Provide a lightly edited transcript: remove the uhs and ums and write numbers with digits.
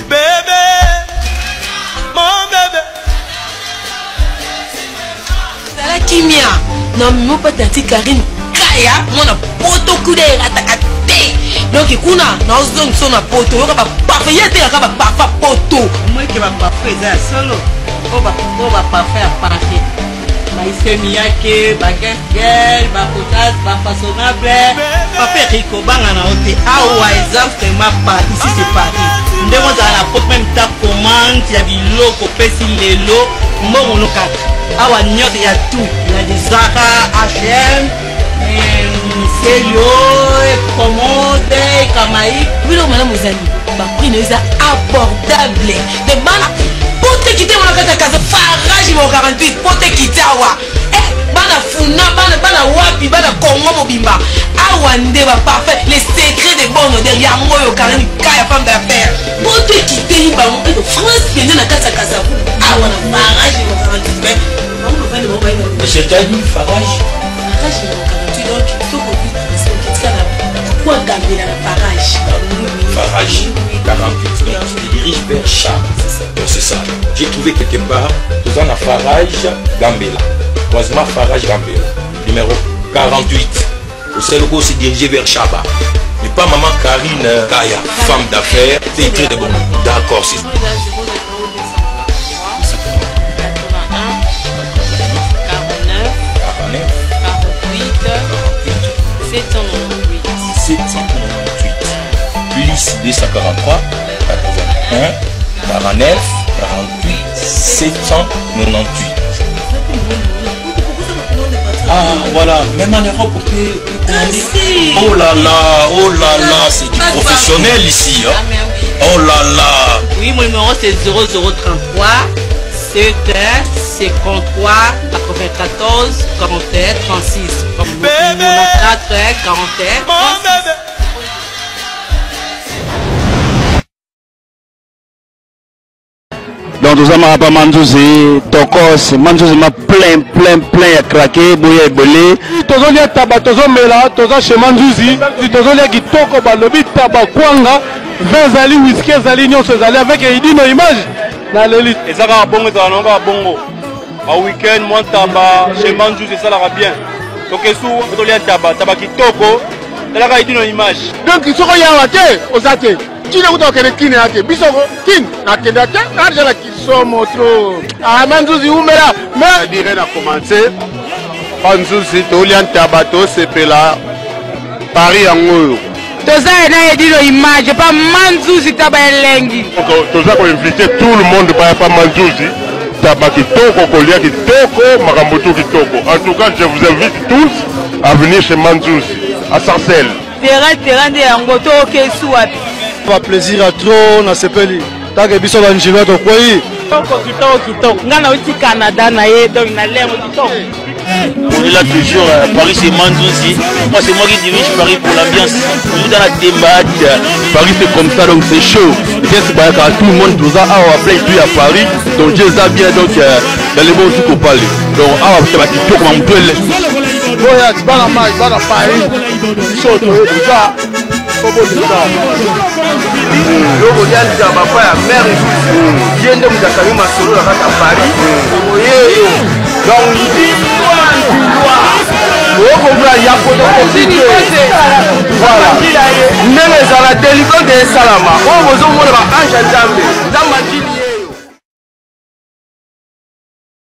Bébé, mon bébé. C'est la kimia. Non, mais pas tati Karine Kaya, mon poto coup de ratakate. Donc kuna na ozong so na poto yo ka parfait yete ya ka parfait poto. Moi qui va parfait ça solo. On va parfait à parfait. Maïse miyake, baguette gel, ba potasse, ba façonnable. Papa Rico banga na hotel. Ah exactement pas ici c'est Paris. Ndemo za la porte même ta commande ya biloko pesi lelo mbongo no kaka. Awa nyote ya tout. La des Zara, H&M, Célio, Commode, Kamaï. Oui non madame Ozali. Ba prix ne est abordable. De bana pote quitter mon kaka kaza farage mo 48 pote quitter awa. Bana funa bana wapi bana Congo mobimba. Awa nde ba parfait les secrets de bonne odeur ya moyo Karine Kaya femme d'affaires. Pote quitter ba mo France bien na kasa kaza. Awa na farage mo 48. C'est-à-dire farage. Farage mo 48 donc il faut qu'on puisse quoi garder la farage. Farage 48. Donc tu te diriges vers Cham. C'est ça. J'ai trouvé quelque part, tout ça na farage Gambela. Croisement farage Gambela. Numéro 48. Au seul coup, se diriger vers Chaba. Mais pas maman Karine Kaya, femme d'affaires. C'est très de bon. D'accord, c'est ça. 798 plus 243 81 49 48 798. Ah voilà, même en Europe on peut oh là là, c'est du professionnel ici hein. Oh là là. Oui, mon numéro c'est 0033 71 53 94 41 36. Comme Bébé, 4 41 mon bébé. Donc tout ça m'a pas Manzouzi, Tokos, Manzouzi m'a plein à craquer, bouillé bolé. Tozo lia taba, tozo mela, tozo chez Manzouzi, tozo lia qui toko balobi taba kwanga, 20 zali whisky zali nyonso zali avec il no image. Na l'élite. Et ça va bongo, ça va bongo. Au week-end, moi taba chez Manzouzi ça va bien. Donc sous tozo lia taba qui toko, ça va il no image. Donc ils sont ya wate, osate. Qui ne voudrait que qui n'est bisoko kin na kendata na jala qui somo trop ah Manzouzi umela mais dirait na commencer Manzouzi tolian tabato sepela Paris angoyo toza na edino image pas Manzouzi tabalengi toza ko inviter tout le monde pas Manzouzi tabaki toko kolia kitoko makambo tout kitoko en tout cas je vous invite tous à venir chez Manzouzi à Sarcelles terrain de yangoto kesuwa pas plaisir à trop na sepeli take biso ba njima to koi kitoko ngana uti Canada na ye donc na lemo kitoko. On est là toujours, Paris c'est Manzouzi. Moi c'est moi qui dirige Paris pour l'ambiance. Toujours dans la démarche. Paris c'est comme ça donc c'est chaud. C'est pas quand tout le monde tout ça a appelé puis à Paris. Donc Dieu ça bien donc dans les bons trucs qu'on parle. Donc ah c'est pas tout comme on peut le. Boya bana mai bana Paris. Chaud tout ça. Loko yanja bapa ya mère yende mudakami masolo na kata Paris oyeyo donc Oko vla ya poto kosite voilà nene za la délivrance de salama o bozo mona ba anja nzambe